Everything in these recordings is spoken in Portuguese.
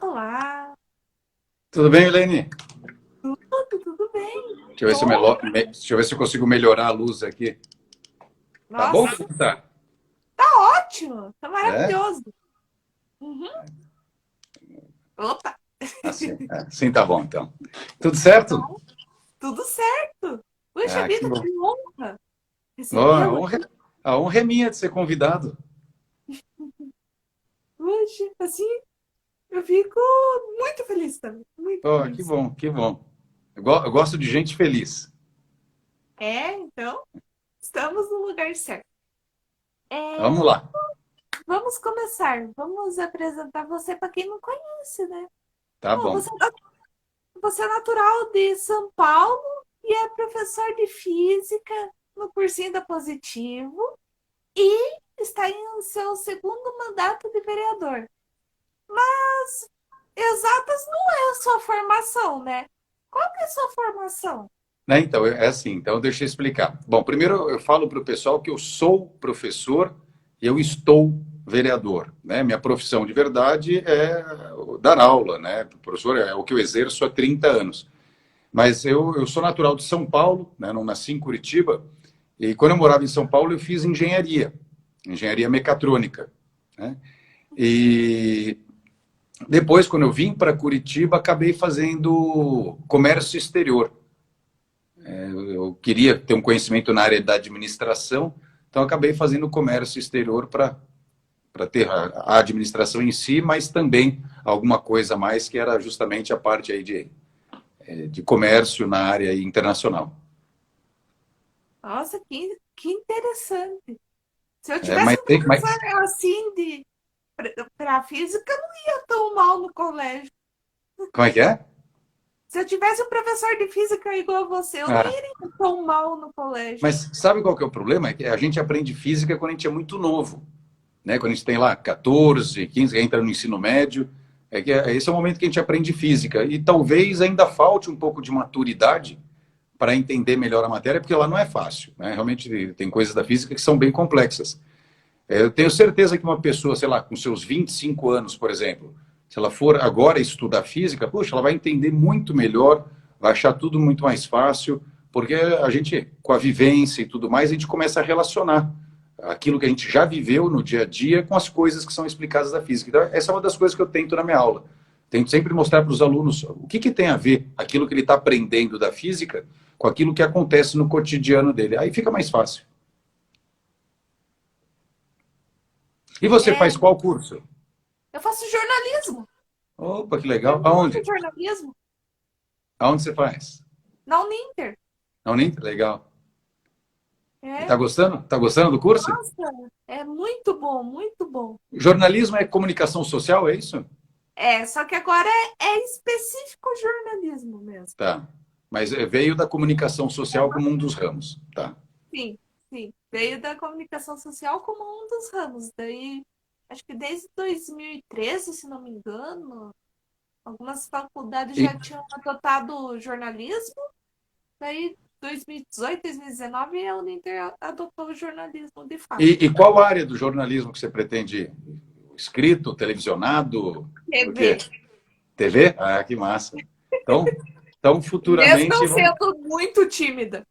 Olá, Tudo bem, Helene? tudo bem? Deixa eu ver se eu, Tô. deixa eu ver se eu consigo melhorar a luz aqui. Tá bom? Nossa, Como tá? tá ótimo, tá É? maravilhoso. Uhum. Opa, Assim tá bom, então. Tudo certo? tudo certo. Puxa Ah, que vida, bom. que honra Ó, recebê-lo aqui. a honra é minha de ser convidado. Puxa, assim, eu fico muito feliz também, muito Ó, que feliz. bom, que bom. Eu gosto de gente feliz. Então, estamos no lugar certo. Vamos É, lá. vamos começar. Vamos apresentar você para quem não conhece, né? Tá Bom, bom. você é natural de São Paulo e é professor de física no cursinho da Positivo e está em seu segundo mandato de vereador. Mas exatas não é a sua formação, né? Qual que é a sua formação? Né, então, é assim, então deixa eu explicar. Bom, primeiro eu falo para o pessoal que eu sou professor e eu estou vereador, né? Minha profissão de verdade é dar aula, né? Professor é o que eu exerço há 30 anos. Mas eu sou natural de São Paulo, né? Não nasci em Curitiba. E quando eu morava em São Paulo, eu fiz engenharia mecatrônica, né? E depois, quando eu vim para Curitiba, acabei fazendo comércio exterior. Eu queria ter um conhecimento na área da administração, então acabei fazendo comércio exterior para ter a administração em si, mas também alguma coisa a mais que era justamente a parte aí de comércio na área internacional. Nossa, que interessante. Se eu É, tivesse mas, um professor assim de para física, eu não ia tão mal no colégio. como é que é? Se eu tivesse um professor de física igual a você, eu não Ah, iria tão mal no colégio. mas sabe qual que é o problema? É que a gente aprende física quando a gente é muito novo, né? Quando a gente tem lá 14, 15, entra no ensino médio, esse é o momento que a gente aprende física. E talvez ainda falte um pouco de maturidade para entender melhor a matéria, porque ela não é fácil, né? Realmente tem coisas da física que são bem complexas. Eu tenho certeza que uma pessoa, sei lá, com seus 25 anos, por exemplo, se ela for agora estudar física, poxa, ela vai entender muito melhor, vai achar tudo muito mais fácil, porque a gente, com a vivência e tudo mais, a gente começa a relacionar aquilo que a gente já viveu no dia a dia com as coisas que são explicadas da física. Então, essa é uma das coisas que eu tento na minha aula. Tento sempre mostrar para os alunos o que tem a ver aquilo que ele está aprendendo da física com aquilo que acontece no cotidiano dele. Aí fica mais fácil. E você É, faz qual curso? eu faço jornalismo. Opa, que Eu legal. amo Aonde? jornalismo. Aonde você faz? Na Uninter. Na Uninter? Legal. E tá É, gostando? Tá gostando do curso? nossa, é muito bom, muito bom. Jornalismo é comunicação social, é isso? Só que agora é específico jornalismo mesmo. Tá. Mas veio da comunicação social como um dos ramos. Tá. Sim, sim. Veio da comunicação social como um dos ramos. Daí, acho que desde 2013, se não me engano, algumas faculdades E, já tinham adotado jornalismo. Daí, 2018, 2019, a Uninter adotou o jornalismo de fato. e qual área do jornalismo que você pretende ir? Escrito, televisionado? O quê? TV. TV? Ah, que massa. Então, então Mesmo futuramente, não sendo muito tímida.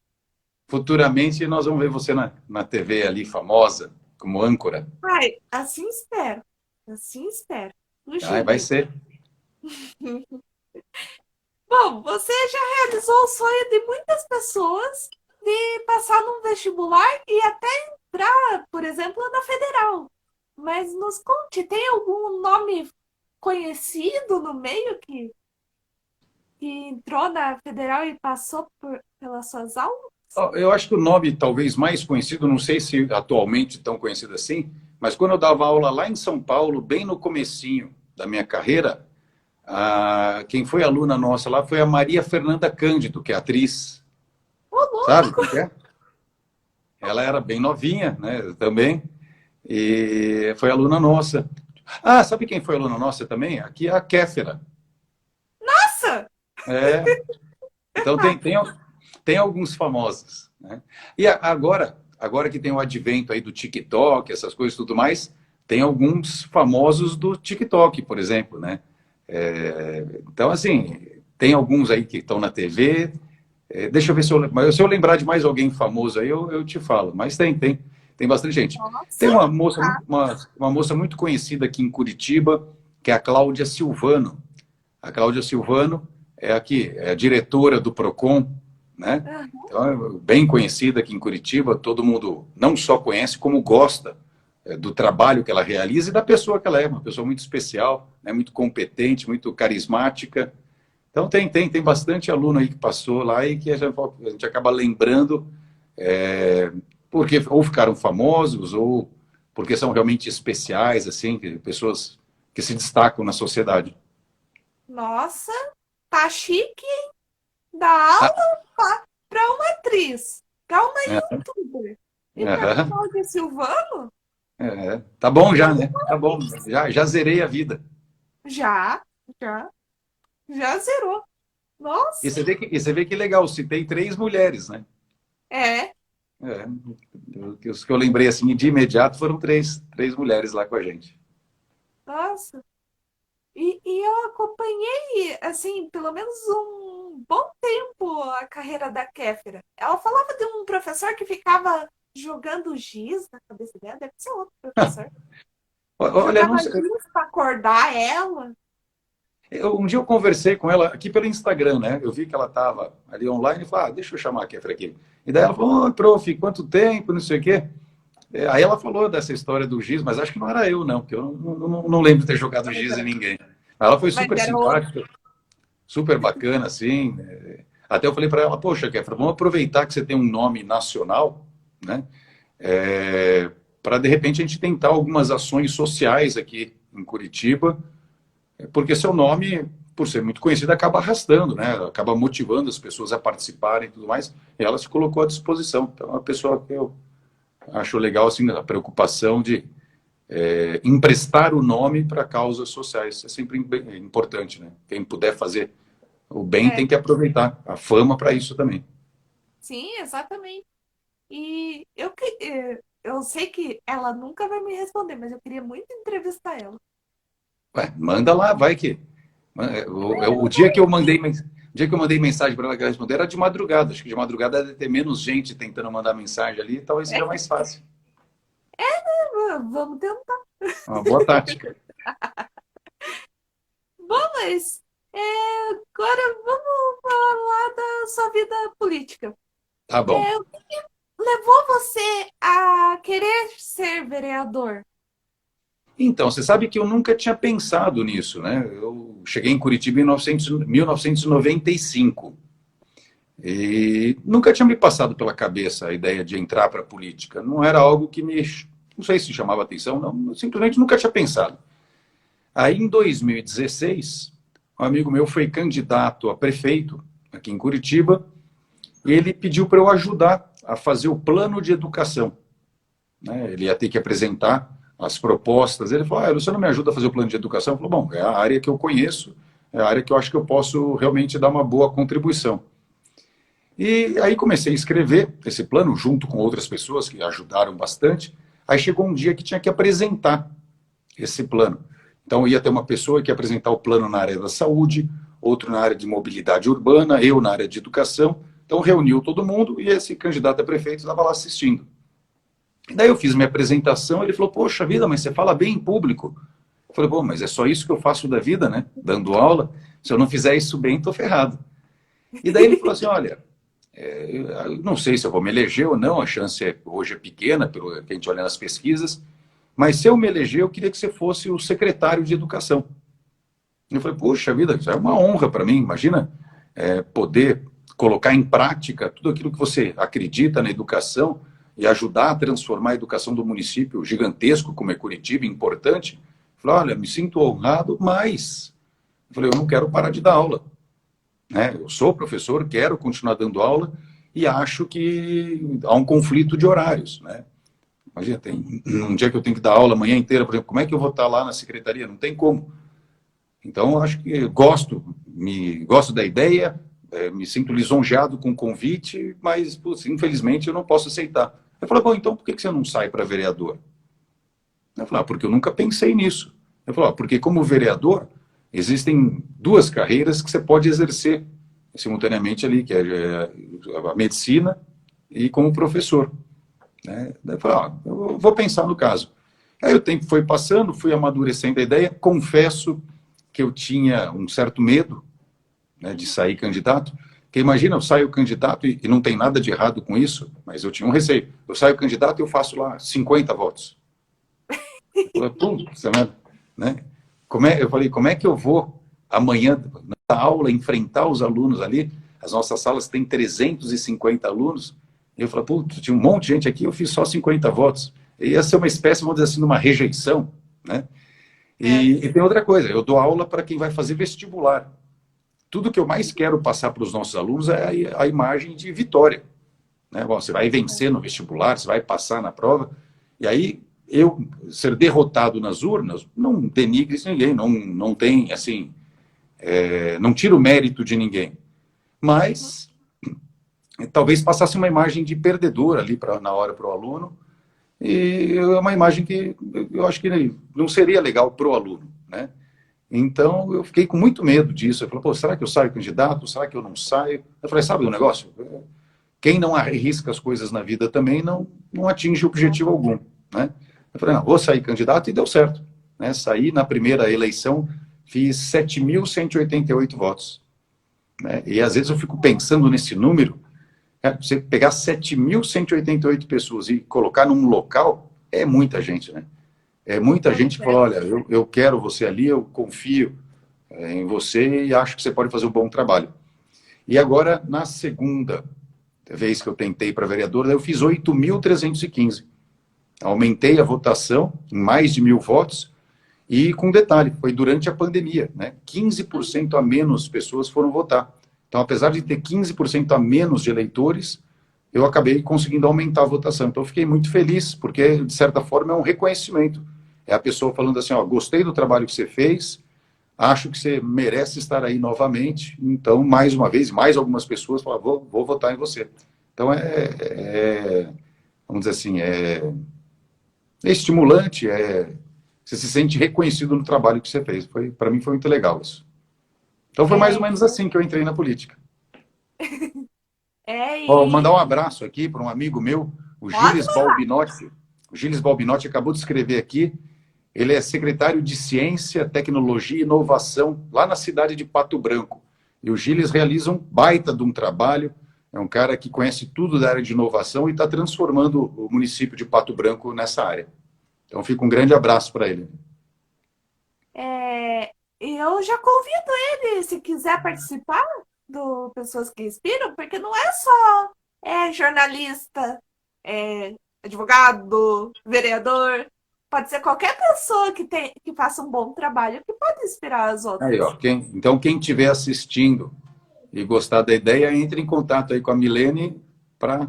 futuramente nós vamos ver você na TV ali, famosa, como âncora. Ai, assim espero. Assim espero. Puxa Ah, vai vida. ser. Bom, você já realizou o sonho de muitas pessoas de passar num vestibular e até entrar, por exemplo, na federal. Mas nos conte, tem algum nome conhecido no meio que entrou na federal e passou pelas suas aulas? Eu acho que o nome talvez mais conhecido, não sei se atualmente tão conhecido assim, mas quando eu dava aula lá em São Paulo, bem no comecinho da minha carreira, quem foi aluna nossa lá foi a Maria Fernanda Cândido, que é atriz. Ô, Sabe louco! quem que é? Ela era bem novinha, né, também, e foi aluna nossa. Ah, sabe quem foi aluna nossa também? Aqui é a Kéfera. Nossa! É, então tem alguns famosos, né? E agora que tem o advento aí do TikTok, essas coisas e tudo mais, tem alguns famosos do TikTok, por exemplo, né? Então, assim, tem alguns aí que estão na TV. Deixa eu ver se eu lembrar de mais alguém famoso aí, eu te falo. Mas tem bastante gente. Nossa! Tem uma moça muito conhecida aqui em Curitiba, que é a Cláudia Silvano. A Cláudia Silvano é a diretora do Procon, né? Aham. Então, é bem conhecida aqui em Curitiba, todo mundo não só conhece, como gosta do trabalho que ela realiza e da pessoa que ela é, uma pessoa muito especial, né? Muito competente, muito carismática. Então tem bastante aluno aí que passou lá e que a gente acaba lembrando é, porque ou ficaram famosos ou porque são realmente especiais, assim, pessoas que se destacam na sociedade. Nossa, tá chique, hein? Dá Ah, aula pra uma atriz, pra uma é, youtuber e pra é, Cláudia Silvano? tá bom já, né? Tá bom, já zerei a vida. Já, já, já zerou. E Nossa, você vê que legal, citei três mulheres, né? é, É, os que eu lembrei assim de imediato foram três mulheres lá com a gente. nossa. E eu acompanhei, assim, pelo menos um bom tempo a carreira da Kéfera. Ela falava de um professor que ficava jogando giz na cabeça dela, deve ser outro professor. Olha, Jogava não sei, giz pra acordar ela. um dia eu conversei com ela aqui pelo Instagram, né? Eu vi que ela estava ali online e falei, deixa eu chamar a Kéfera aqui. E daí ela falou, prof, quanto tempo, não sei o quê. Aí ela falou dessa história do giz, mas acho que não era eu, não, porque eu não lembro de ter jogado giz em ninguém. Ela foi Mas super era o. simpática, super bacana, assim. Até eu falei para ela, poxa, Kéfera, vamos aproveitar que você tem um nome nacional, né? Para, de repente, a gente tentar algumas ações sociais aqui em Curitiba, porque seu nome, por ser muito conhecido, acaba arrastando, né? Acaba motivando as pessoas a participarem e tudo mais. E ela se colocou à disposição. Então, é uma pessoa que eu acho legal, assim, a preocupação de emprestar o nome para causas sociais. Isso é sempre importante, né? Quem puder fazer o bem É, tem que aproveitar a fama para isso também. sim, exatamente. E eu sei que ela nunca vai me responder, mas eu queria muito entrevistar ela. Ué, manda lá, vai que. O dia que eu mandei mensagem para ela que ela responder era de madrugada. Acho que de madrugada deve ter menos gente tentando mandar mensagem ali, talvez seja mais fácil. Vamos tentar. É uma boa tática. Bom, mas agora vamos falar da sua vida política. Tá bom. O que levou você a querer ser vereador? Então, você sabe que eu nunca tinha pensado nisso, né? Eu cheguei em Curitiba em 1995 e nunca tinha me passado pela cabeça a ideia de entrar para a política. Não era algo que não sei se chamava atenção, não, eu simplesmente nunca tinha pensado. Aí, em 2016, um amigo meu foi candidato a prefeito aqui em Curitiba e ele pediu para eu ajudar a fazer o plano de educação, né? Ele ia ter que apresentar as propostas. Ele falou, você não me ajuda a fazer o plano de educação? Eu falei, bom, é a área que eu conheço, é a área que eu acho que eu posso realmente dar uma boa contribuição. E aí comecei a escrever esse plano junto com outras pessoas que ajudaram bastante. Aí chegou um dia que tinha que apresentar esse plano. Então ia ter uma pessoa que ia apresentar o plano na área da saúde, outro na área de mobilidade urbana, eu na área de educação. Então reuniu todo mundo e esse candidato a prefeito estava lá assistindo. Daí eu fiz minha apresentação, ele falou, poxa vida, mas você fala bem em público. Eu falei, bom, mas é só isso que eu faço da vida, né? Dando aula. Se eu não fizer isso bem, estou ferrado. E daí ele falou assim, olha, eu não sei se eu vou me eleger ou não, a chance hoje é pequena, pelo que a gente olha nas pesquisas, mas se eu me eleger, eu queria que você fosse o secretário de educação. Eu falei, poxa vida, isso é uma honra para mim, imagina poder colocar em prática tudo aquilo que você acredita na educação e ajudar a transformar a educação do município gigantesco como é Curitiba, importante. Eu falei, olha, me sinto honrado, mas eu falei, eu não quero parar de dar aula, né? Eu sou professor, quero continuar dando aula e acho que há um conflito de horários, né? Imagina, tem um dia que eu tenho que dar aula a manhã inteira, por exemplo, como é que eu vou estar lá na secretaria? Não tem como. Então, eu acho que gosto da ideia, me sinto lisonjeado com o convite, mas, putz, infelizmente, eu não posso aceitar. Eu falei, bom, então por que você não sai para vereador? Eu falei, porque eu nunca pensei nisso. Eu falei, porque como vereador, existem duas carreiras que você pode exercer simultaneamente ali, que é a medicina e como professor. Né? Daí eu falei, eu vou pensar no caso. Aí o tempo foi passando, fui amadurecendo a ideia, confesso que eu tinha um certo medo, né, de sair candidato, porque imagina, eu saio candidato e não tem nada de errado com isso, mas eu tinha um receio. Eu saio candidato e eu faço lá 50 votos. Eu falei, putz, né? Eu falei, como é que eu vou amanhã, na aula, enfrentar os alunos ali? As nossas salas têm 350 alunos. E eu falei, putz, tinha um monte de gente aqui, eu fiz só 50 votos. E ia ser uma espécie, vamos dizer assim, de uma rejeição, né? É. E tem outra coisa, eu dou aula para quem vai fazer vestibular. Tudo que eu mais quero passar para os nossos alunos é a imagem de vitória. Né? Bom, você vai vencer no vestibular, você vai passar na prova, e aí eu ser derrotado nas urnas não denigre ninguém, não tem, assim, não tira o mérito de ninguém. Mas talvez passasse uma imagem de perdedor ali na hora para o aluno, e é uma imagem que eu acho que não seria legal para o aluno, né? Então, eu fiquei com muito medo disso. Eu falei, pô, será que eu saio candidato? Será que eu não saio? Eu falei, sabe um negócio? Quem não arrisca as coisas na vida também não atinge objetivo algum, né? Eu falei, não, vou sair candidato e deu certo. Né? Saí na primeira eleição, fiz 7.188 votos. Né? E às vezes eu fico pensando nesse número, você pegar 7.188 pessoas e colocar num local, é muita gente, né? É muita gente que fala, olha, eu quero você ali, eu confio em você e acho que você pode fazer um bom trabalho. E agora, na segunda vez que eu tentei para vereador, eu fiz 8.315. Aumentei a votação em mais de 1.000 votos e, com detalhe, foi durante a pandemia, né? 15% a menos pessoas foram votar. Então, apesar de ter 15% a menos de eleitores, eu acabei conseguindo aumentar a votação. Então, eu fiquei muito feliz, porque, de certa forma, é um reconhecimento. É a pessoa falando assim, ó, gostei do trabalho que você fez, acho que você merece estar aí novamente, então, mais uma vez, mais algumas pessoas falaram, vou votar em você. Então, vamos dizer assim, é estimulante, você se sente reconhecido no trabalho que você fez. Para mim foi muito legal isso. Então, foi mais ou É, menos assim que eu entrei na política. Ó, vou e mandar um abraço aqui para um amigo meu, o pode Gilles mandar. Balbinotti. O Gilles Balbinotti acabou de escrever aqui. Ele é secretário de Ciência, Tecnologia e Inovação lá na cidade de Pato Branco. E o Gilles realiza um baita de um trabalho. É um cara que conhece tudo da área de inovação e está transformando o município de Pato Branco nessa área. Então, fica um grande abraço para ele. É, e eu já convido ele, se quiser participar do Pessoas que Inspiram, porque não é só jornalista, advogado, vereador. Pode ser qualquer pessoa que faça um bom trabalho que pode inspirar as Aí, outras. ó, então, quem estiver assistindo e gostar da ideia, entre em contato aí com a Milene para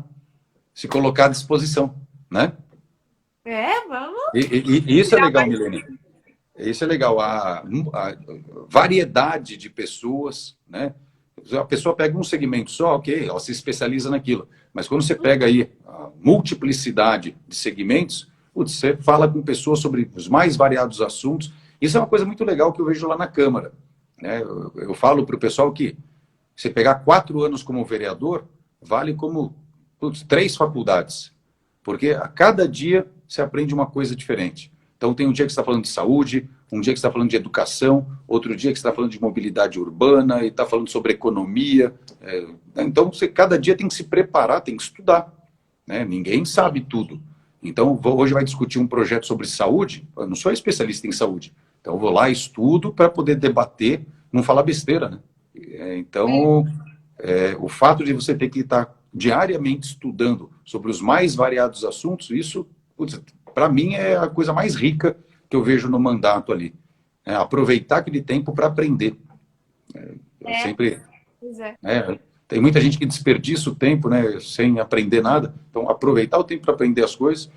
se colocar à disposição, né? Vamos E isso é inspirar legal, mais. Milene. Isso é legal. A variedade de pessoas, né? A pessoa pega um segmento só, ok, ela se especializa naquilo. Mas quando você pega aí a multiplicidade de segmentos, putz, você fala com pessoas sobre os mais variados assuntos. Isso é uma coisa muito legal que eu vejo lá na Câmara. Né? Eu falo para o pessoal que você pegar 4 anos como vereador, vale como, putz, 3 faculdades. Porque a cada dia você aprende uma coisa diferente. Então, tem um dia que você está falando de saúde, um dia que você está falando de educação, outro dia que você está falando de mobilidade urbana e está falando sobre economia. Então, você cada dia tem que se preparar, tem que estudar. Né? Ninguém sabe tudo. Então, hoje vai discutir um projeto sobre saúde. Eu não sou especialista em saúde. Então, eu vou lá, estudo para poder debater, não falar besteira. Né? Então, o fato de você ter que estar diariamente estudando sobre os mais variados assuntos, isso, para mim, é a coisa mais rica que eu vejo no mandato ali. Aproveitar aquele tempo para aprender. Eu É, sempre. pois é. Tem muita gente que desperdiça o tempo, né, sem aprender nada. Então, aproveitar o tempo para aprender as coisas,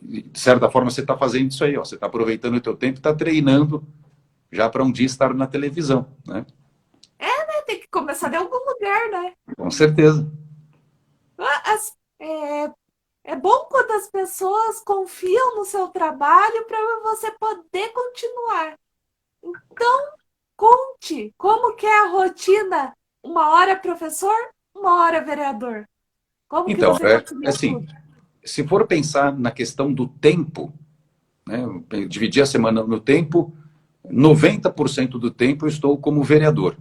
de certa forma, você está fazendo isso aí, ó. Você está aproveitando o teu tempo e está treinando já para um dia estar na televisão, né? Tem que começar de algum lugar, né? Com certeza. É, é bom quando as pessoas confiam no seu trabalho para você poder continuar. Então, conte como que é a rotina. Uma hora professor, uma hora vereador. Como que Então, você concilia assim, tudo? se for pensar na questão do tempo, né, dividir a semana no tempo, 90% do tempo eu estou como vereador,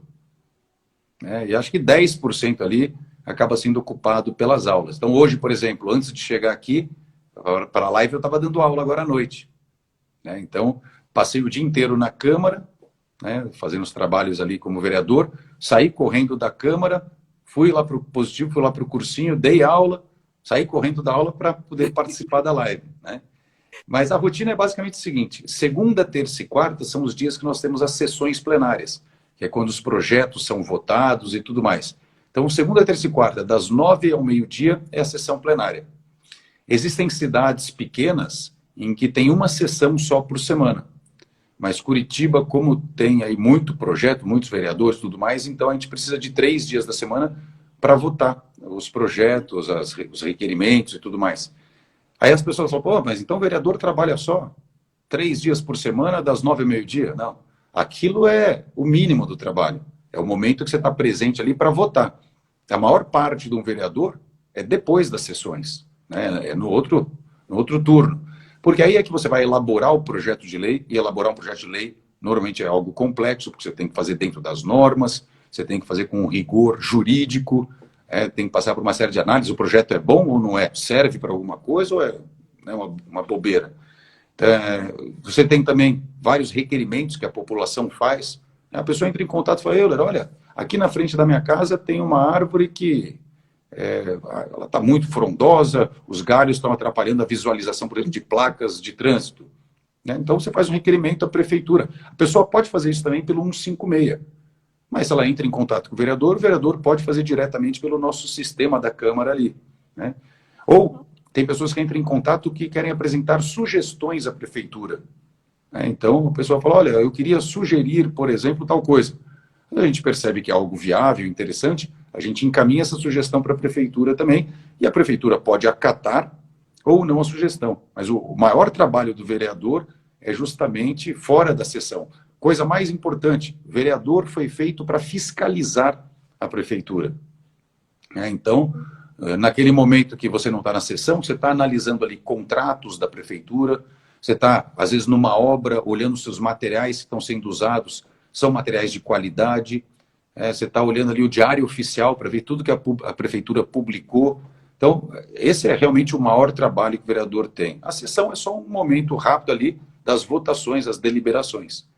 né, e acho que 10% ali acaba sendo ocupado pelas aulas. Então, hoje, por exemplo, antes de chegar aqui para a live, eu estava dando aula agora à noite, né, então passei o dia inteiro na Câmara, né, fazendo os trabalhos ali como vereador, saí correndo da Câmara, fui lá para o positivo, fui lá para o cursinho, dei aula, saí correndo da aula para poder participar da live, né? Mas a rotina é basicamente o seguinte: segunda, terça e quarta são os dias que nós temos as sessões plenárias, que é quando os projetos são votados e tudo mais. Então, segunda, terça e quarta, das 9 ao meio-dia, é a sessão plenária. Existem cidades pequenas em que tem uma sessão só por semana. Mas Curitiba, como tem aí muito projeto, muitos vereadores e tudo mais, então a gente precisa de 3 dias da semana para votar os projetos, os requerimentos e tudo mais. Aí as pessoas falam, pô, mas então o vereador trabalha só 3 dias por semana, das 9 ao meio-dia? Não. Aquilo é o mínimo do trabalho. É o momento que você está presente ali para votar. A maior parte de um vereador é depois das sessões, né? É no outro turno. Porque aí é que você vai elaborar o projeto de lei, e elaborar um projeto de lei normalmente é algo complexo, porque você tem que fazer dentro das normas, você tem que fazer com rigor jurídico, tem que passar por uma série de análises, o projeto é bom ou não é, serve para alguma coisa ou é, né, uma bobeira. Você tem também vários requerimentos que a população faz. A pessoa entra em contato e fala, Euler, olha, aqui na frente da minha casa tem uma árvore que ela está muito frondosa, os galhos estão atrapalhando a visualização, por exemplo, de placas de trânsito. Né? Então você faz um requerimento à prefeitura. A pessoa pode fazer isso também pelo 156, mas se ela entra em contato com o vereador pode fazer diretamente pelo nosso sistema da Câmara ali. Né? Ou tem pessoas que entram em contato que querem apresentar sugestões à prefeitura. Né? Então, a pessoa fala, olha, eu queria sugerir, por exemplo, tal coisa. Quando a gente percebe que é algo viável, interessante, a gente encaminha essa sugestão para a prefeitura também, e a prefeitura pode acatar ou não a sugestão. Mas o maior trabalho do vereador é justamente fora da sessão. Coisa mais importante, o vereador foi feito para fiscalizar a prefeitura. Então, naquele momento que você não está na sessão, você está analisando ali contratos da prefeitura, você está, às vezes, numa obra, olhando se os materiais que estão sendo usados são materiais de qualidade, você está olhando ali o diário oficial para ver tudo que a prefeitura publicou. Então, esse é realmente o maior trabalho que o vereador tem. A sessão é só um momento rápido ali das votações, das deliberações.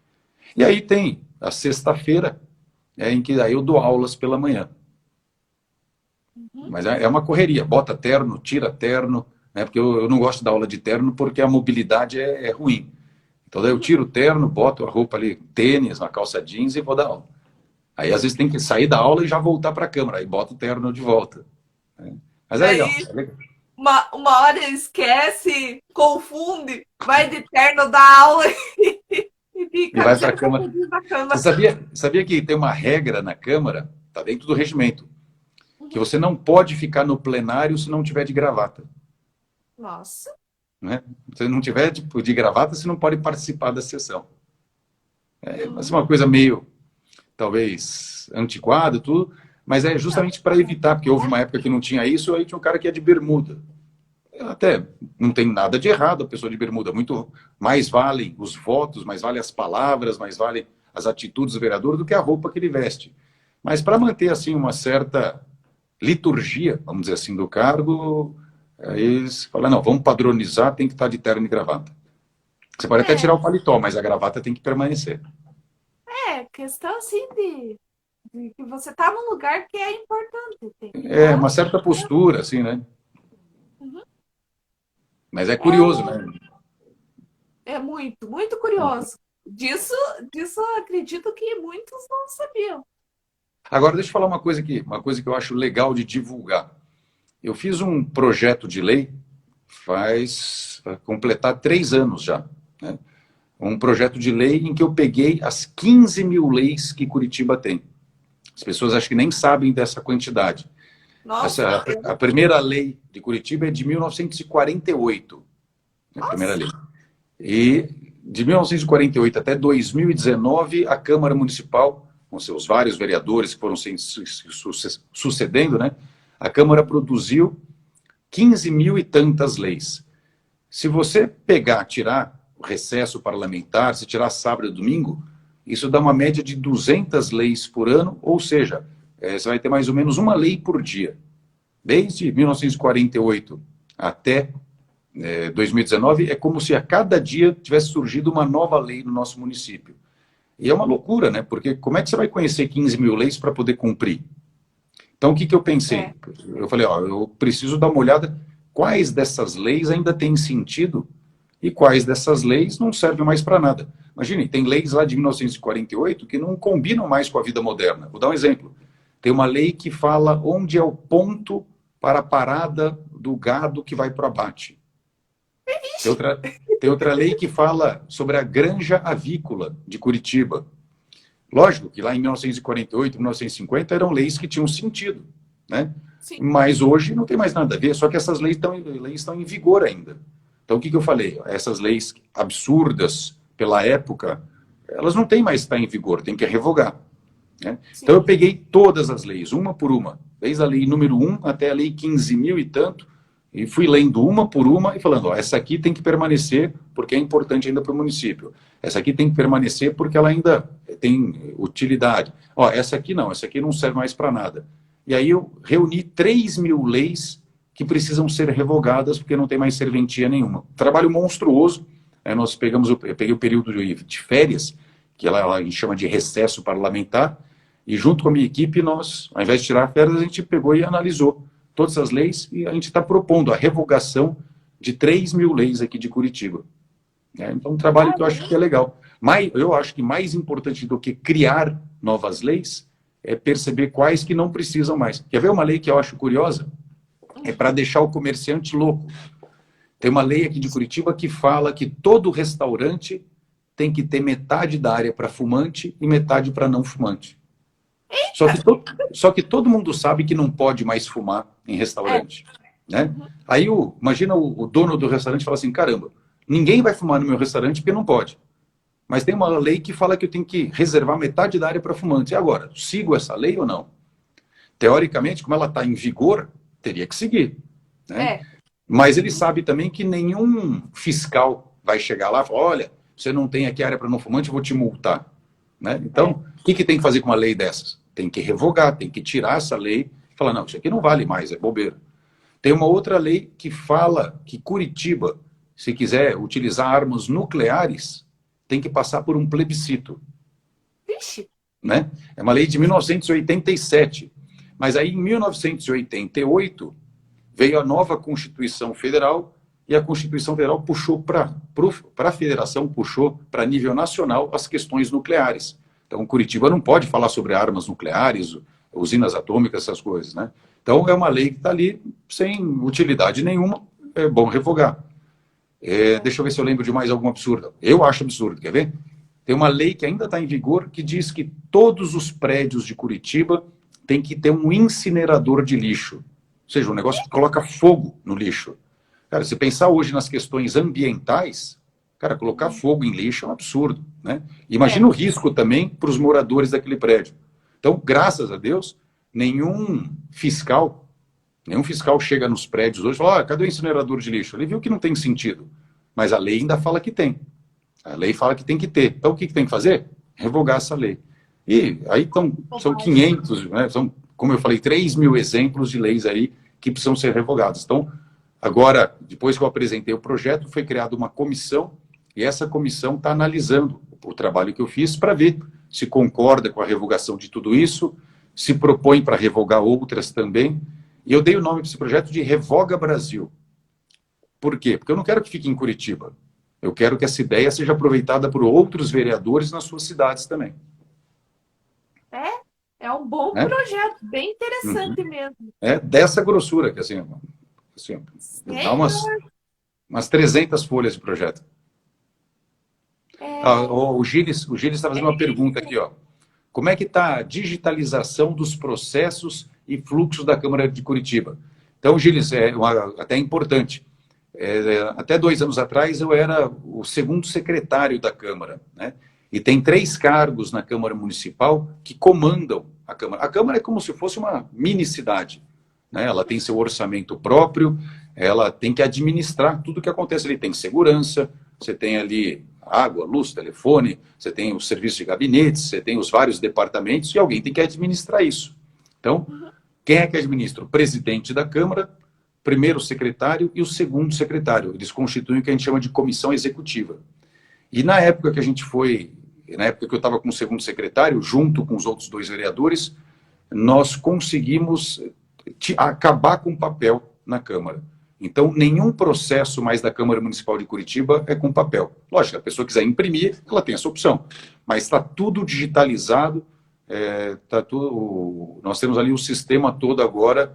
E aí tem a sexta-feira, em que aí eu dou aulas pela manhã. Uhum. Mas é uma correria, bota terno, tira terno, né? Porque eu não gosto da aula de terno porque a mobilidade é ruim. Então daí eu tiro o terno, boto a roupa ali, tênis, uma calça jeans e vou dar aula. Aí às vezes tem que sair da aula e já voltar para a câmara, aí boto o terno de volta. Né? Mas é legal, Aí, é legal. uma hora esquece, confunde, vai de terno da aula e E fica vai para a câmara. sentadinho na Você cama. sabia que tem uma regra na Câmara, está dentro do regimento, que você não pode ficar no plenário se não tiver de gravata. Nossa. Né? Se você não tiver de gravata, você não pode participar da sessão. Mas é uma coisa meio, talvez, antiquada, tudo, mas é justamente para evitar, porque houve uma época que não tinha isso, aí tinha um cara que ia de bermuda. Até não tem nada de errado a pessoa de bermuda, muito mais valem os votos, mais valem as palavras, mais valem as atitudes do vereador do que a roupa que ele veste. Mas para manter assim uma certa liturgia, vamos dizer assim, do cargo, aí eles falam, não, vamos padronizar, tem que estar de terno e gravata. Você pode até É, tirar o paletó, mas a gravata tem que permanecer. questão assim de que você tá num lugar que é importante. Tem que É estar. uma certa postura, assim, né? Uhum. Mas é curioso, É, né? é muito, muito curioso. Disso, disso eu acredito que muitos não sabiam. Agora, deixa eu falar uma coisa aqui, uma coisa que eu acho legal de divulgar. Eu fiz um projeto de lei vai completar 3 anos já, né? Um projeto de lei em que eu peguei as 15 mil leis que Curitiba tem. As pessoas acho que nem sabem dessa quantidade. Nossa, A primeira lei de Curitiba é de 1948, a primeira nossa, lei. E de 1948 até 2019, a Câmara Municipal, com seus vários vereadores que foram se sucedendo, né? A Câmara produziu 15 mil e tantas leis. Se você pegar, tirar o recesso parlamentar, se tirar sábado e domingo, isso dá uma média de 200 leis por ano, ou seja, você vai ter mais ou menos uma lei por dia. Desde 1948 até 2019, é como se a cada dia tivesse surgido uma nova lei no nosso município. E é uma loucura, né? Porque como é que você vai conhecer 15 mil leis para poder cumprir? Então, o que eu pensei? é, Eu falei, ó, eu preciso dar uma olhada quais dessas leis ainda têm sentido e quais dessas leis não servem mais para nada. Imagine, tem leis lá de 1948 que não combinam mais com a vida moderna. Vou dar um exemplo. Tem uma lei que fala onde é o ponto para a parada do gado que vai para o abate. Tem outra, tem outra lei que fala sobre a granja avícola de Curitiba. Lógico que lá em 1948, 1950 eram leis que tinham sentido, né? sim, Mas hoje não tem mais nada a ver, só que essas leis estão em vigor ainda. Então o que eu falei? Essas leis absurdas pela época, elas não têm mais que estar em vigor, tem que revogar, né? Então eu sim. peguei todas as leis, uma por uma, desde a lei número 1 até a lei 15 mil e tanto, e fui lendo uma por uma e falando, ó, essa aqui tem que permanecer porque é importante ainda para o município. Essa aqui tem que permanecer porque ela ainda tem utilidade. Ó, essa aqui não serve mais para nada. E aí eu reuni 3 mil leis que precisam ser revogadas porque não tem mais serventia nenhuma. Trabalho monstruoso. Nós eu peguei o período de férias, que a gente chama de recesso parlamentar, e junto com a minha equipe, nós, ao invés de tirar férias, a gente pegou e analisou todas as leis e a gente está propondo a revogação de 3 mil leis aqui de Curitiba. Então, um trabalho que eu acho que é legal. Mas eu acho que mais importante do que criar novas leis é perceber quais que não precisam mais. Quer ver uma lei que eu acho curiosa? É para deixar o comerciante louco. Tem uma lei aqui de Curitiba que fala que todo restaurante tem que ter metade da área para fumante e metade para não fumante. Só que, só que todo mundo sabe que não pode mais fumar em É. restaurante, né? Uhum. Aí imagina o dono do restaurante fala assim, caramba, ninguém vai fumar no meu restaurante porque não pode. Mas tem uma lei que fala que eu tenho que reservar metade da área para fumantes. E agora, sigo essa lei ou não? Teoricamente, como ela está em vigor, teria que seguir, né? É. Mas ele sabe também que nenhum fiscal vai chegar lá e falar, olha, você não tem aqui área para não fumante, eu vou te multar, né? Então, o que tem que fazer com uma lei dessas? Tem que revogar, tem que tirar essa lei e falar, não, isso aqui não vale mais, é bobeira. Tem uma outra lei que fala que Curitiba, se quiser utilizar armas nucleares, tem que passar por um plebiscito, Vixe. né? É uma lei de 1987. Mas aí, em 1988, veio a nova Constituição Federal e a Constituição Federal puxou para a federação, puxou para nível nacional as questões nucleares. Então, Curitiba não pode falar sobre armas nucleares, usinas atômicas, essas coisas, né? Então, é uma lei que está ali sem utilidade nenhuma, é bom revogar. Deixa eu ver se eu lembro de mais algum absurdo. Eu acho absurdo, quer ver? Tem uma lei que ainda está em vigor que diz que todos os prédios de Curitiba têm que ter um incinerador de lixo. Ou seja, um negócio que coloca fogo no lixo. Cara, se pensar hoje nas questões ambientais, cara, colocar fogo em lixo é um absurdo, né? Imagina o risco também para os moradores daquele prédio. Então, graças a Deus, nenhum fiscal chega nos prédios hoje e fala, cadê o incinerador de lixo? Ele viu que não tem sentido, mas a lei ainda fala que tem. A lei fala que tem que ter. Então, o que tem que fazer? Revogar essa lei. E aí são 500, né? São, como eu falei, 3 mil exemplos de leis aí que precisam ser revogadas. Então, agora, depois que eu apresentei o projeto, foi criada uma comissão e essa comissão está analisando o trabalho que eu fiz para ver se concorda com a revogação de tudo isso, se propõe para revogar outras também. E eu dei o nome para esse projeto de Revoga Brasil. Por quê? Porque eu não quero que fique em Curitiba. Eu quero que essa ideia seja aproveitada por outros vereadores nas suas cidades também. É um bom né? projeto, bem Uhum. interessante mesmo. É dessa grossura, que assim, dá Senhor, umas 300 folhas de projeto. Ah, é, o Gilles está fazendo uma pergunta aqui, ó. Como é que está a digitalização dos processos e fluxos da Câmara de Curitiba? Então, Gilles, até importante. Até 2 anos atrás, eu era o segundo secretário da Câmara, né? E tem 3 cargos na Câmara Municipal que comandam a Câmara. A Câmara é como se fosse uma mini cidade, né? Ela tem seu orçamento próprio, ela tem que administrar tudo que acontece ali. Tem segurança, você tem ali água, luz, telefone, você tem o serviço de gabinetes, você tem os vários departamentos e alguém tem que administrar isso. Então, quem é que administra? O presidente da Câmara, primeiro secretário e o segundo secretário. Eles constituem o que a gente chama de comissão executiva. E na época que a gente foi, na época que eu estava com o segundo secretário, junto com os outros 2 vereadores, nós conseguimos acabar com o papel na Câmara. Então, nenhum processo mais da Câmara Municipal de Curitiba é com papel. Lógico, se a pessoa quiser imprimir, ela tem essa opção. Mas está tudo digitalizado, nós temos ali o sistema todo agora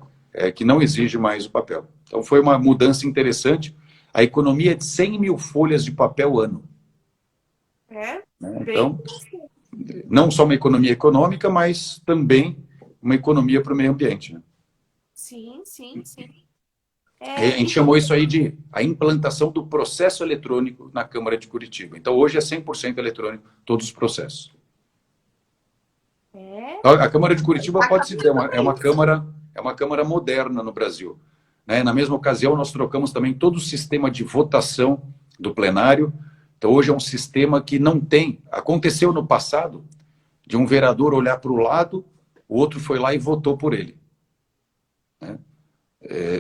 que não exige mais o papel. Então, foi uma mudança interessante. A economia é de 100 mil folhas de papel ano. é Né? bem. Então, não só uma economia econômica, mas também uma economia para o meio ambiente. Né? Sim, sim, sim. A gente E como chamou isso aí de a implantação do processo eletrônico na Câmara de Curitiba. Então, hoje é 100% eletrônico, todos os processos. é, A Câmara de Curitiba tá pode se dizer, caminhando para isso. é uma Câmara moderna no Brasil. Né? Na mesma ocasião, nós trocamos também todo o sistema de votação do plenário. Então, hoje é um sistema que não tem. Aconteceu no passado de um vereador olhar para o lado, o outro foi lá e votou por ele. Né?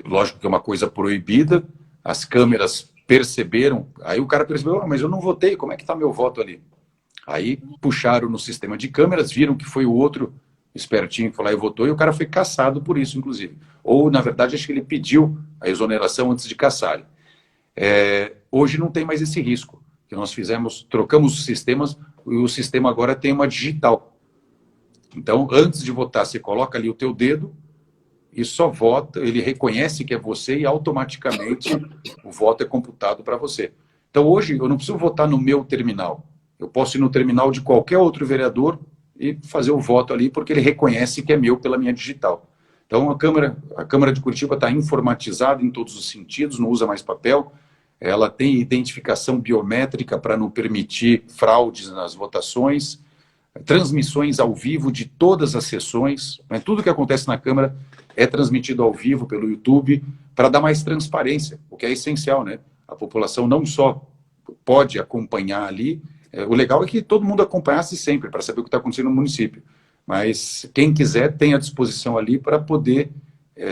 Lógico que é uma coisa proibida, as câmeras perceberam, aí o cara percebeu, mas eu não votei, como é que está meu voto ali? Aí puxaram no sistema de câmeras, viram que foi o outro espertinho que foi lá e votou, e o cara foi cassado por isso, inclusive. Ou, na verdade, acho que ele pediu a exoneração antes de caçarem. Hoje não tem mais esse risco, que nós fizemos, trocamos os sistemas, e o sistema agora tem uma digital. Então, antes de votar, você coloca ali o teu dedo, e só vota, ele reconhece que é você e automaticamente o voto é computado para você. Então hoje eu não preciso votar no meu terminal. Eu posso ir no terminal de qualquer outro vereador e fazer o voto ali porque ele reconhece que é meu pela minha digital. Então a Câmara de Curitiba está informatizada em todos os sentidos, não usa mais papel. Ela tem identificação biométrica para não permitir fraudes nas votações, transmissões ao vivo de todas as sessões, né? Tudo que acontece na Câmara é transmitido ao vivo pelo YouTube para dar mais transparência, o que é essencial, né? A população não só pode acompanhar ali, o legal é que todo mundo acompanhasse sempre para saber o que está acontecendo no município, mas quem quiser tem à disposição ali para poder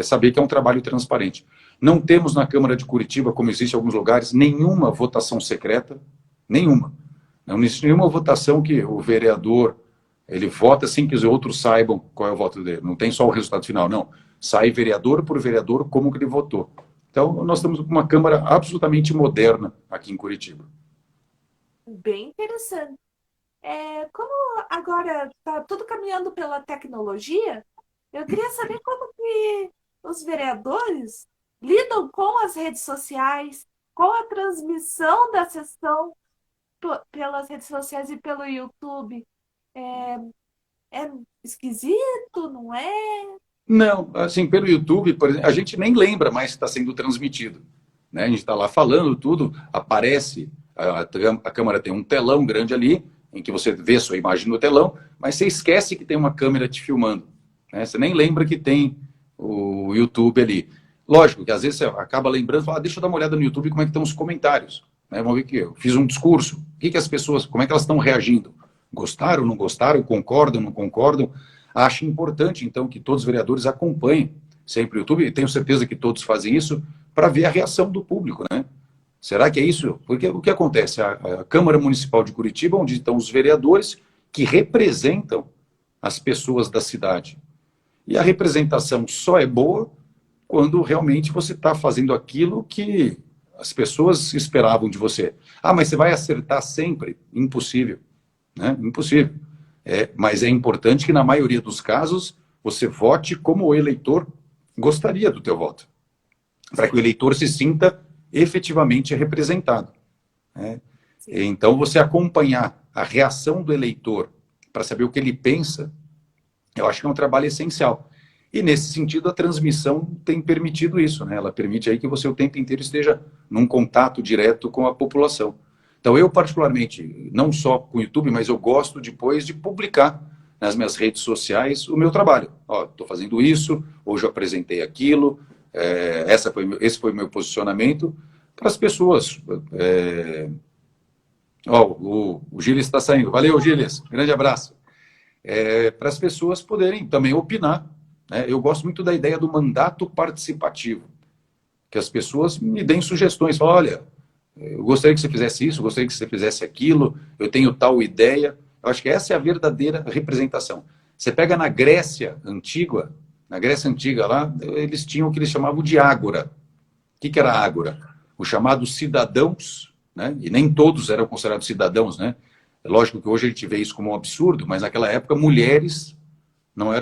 saber que é um trabalho transparente. Não temos na Câmara de Curitiba, como existe em alguns lugares, nenhuma votação secreta, nenhuma. Não existe nenhuma votação que o vereador ele vota sem que os outros saibam qual é o voto dele. Não tem só o resultado final, não. Sai vereador por vereador como que ele votou. Então, nós estamos com uma Câmara absolutamente moderna aqui em Curitiba. Bem interessante. Como agora está tudo caminhando pela tecnologia, eu queria saber como que os vereadores lidam com as redes sociais, com a transmissão da sessão pelas redes sociais e pelo YouTube. É, é esquisito, não é? Não, assim, pelo YouTube, por exemplo, a gente nem lembra mais que está sendo transmitido. Né? A gente está lá falando tudo, aparece, a câmera tem um telão grande ali, em que você vê sua imagem no telão, mas você esquece que tem uma câmera te filmando. Né? Você nem lembra que tem o YouTube ali. Lógico que às vezes você acaba lembrando, fala, deixa eu dar uma olhada no YouTube como é que estão os comentários. Né? Vamos ver que eu fiz um discurso, o que as pessoas, como é que elas estão reagindo? Gostaram, não gostaram, concordam, não concordam? Acho importante, então, que todos os vereadores acompanhem sempre o YouTube, e tenho certeza que todos fazem isso, para ver a reação do público, né? Será que é isso? Porque o que acontece? A Câmara Municipal de Curitiba, onde estão os vereadores que representam as pessoas da cidade. E a representação só é boa quando realmente você está fazendo aquilo que as pessoas esperavam de você. Ah, mas você vai acertar sempre? Impossível. Né? Impossível. Mas é importante que, na maioria dos casos, você vote como o eleitor gostaria do teu voto, para que o eleitor se sinta efetivamente representado, né? Sim. Então, você acompanhar a reação do eleitor para saber o que ele pensa, eu acho que é um trabalho essencial. E, nesse sentido, a transmissão tem permitido isso, né? Ela permite aí que você o tempo inteiro esteja num contato direto com a população. Então, eu particularmente, não só com o YouTube, mas eu gosto depois de publicar nas minhas redes sociais o meu trabalho. Ó, estou fazendo isso, hoje eu apresentei aquilo, esse foi o meu posicionamento, para as pessoas. Ó, o Gilles está saindo. Valeu, Gilles. Grande abraço. Para as pessoas poderem também opinar, né? Eu gosto muito da ideia do mandato participativo, que as pessoas me deem sugestões. Falam, olha, eu gostaria que você fizesse isso, eu gostaria que você fizesse aquilo, eu tenho tal ideia. Eu acho que essa é a verdadeira representação. Você pega na Grécia Antiga lá, eles tinham o que eles chamavam de ágora. O que era ágora? Os chamados cidadãos, né? E nem todos eram considerados cidadãos, né? É lógico que hoje a gente vê isso como um absurdo, mas naquela época mulheres não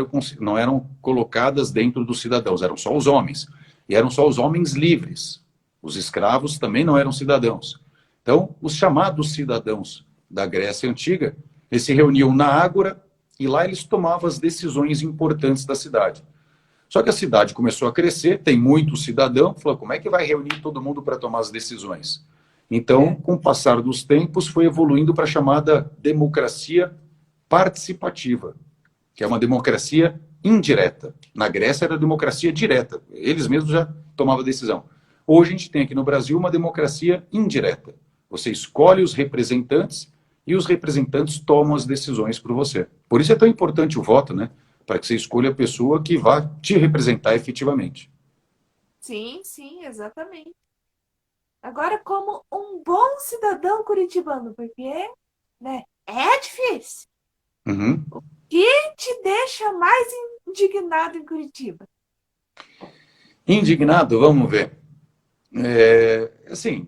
eram colocadas dentro dos cidadãos, eram só os homens. E eram só os homens livres. Os escravos também não eram cidadãos. Então, os chamados cidadãos da Grécia Antiga, eles se reuniam na ágora e lá eles tomavam as decisões importantes da cidade. Só que a cidade começou a crescer, tem muito cidadão, falou, como é que vai reunir todo mundo para tomar as decisões? Então, com o passar dos tempos, foi evoluindo para a chamada democracia participativa, que é uma democracia indireta. Na Grécia era democracia direta, eles mesmos já tomavam a decisão. Hoje a gente tem aqui no Brasil uma democracia indireta. Você escolhe os representantes e os representantes tomam as decisões por você. Por isso é tão importante o voto, né? Para que você escolha a pessoa que vai te representar efetivamente. Sim, sim, exatamente. Agora, como um bom cidadão curitibano, porque, né, é difícil. Uhum. O que te deixa mais indignado em Curitiba? Indignado, vamos ver. Assim,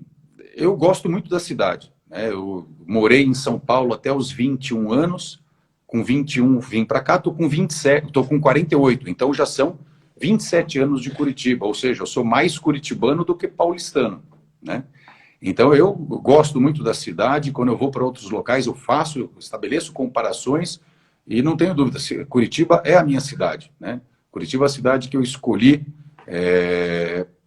eu gosto muito da cidade, né? Eu morei em São Paulo até os 21 anos. Com 21 vim para cá, estou com 27, estou com 48, então já são 27 anos de Curitiba, ou seja, eu sou mais curitibano do que paulistano, né? Então eu gosto muito da cidade, quando eu vou para outros locais eu estabeleço comparações e não tenho dúvida, Curitiba é a minha cidade, né? Curitiba é a cidade que eu escolhi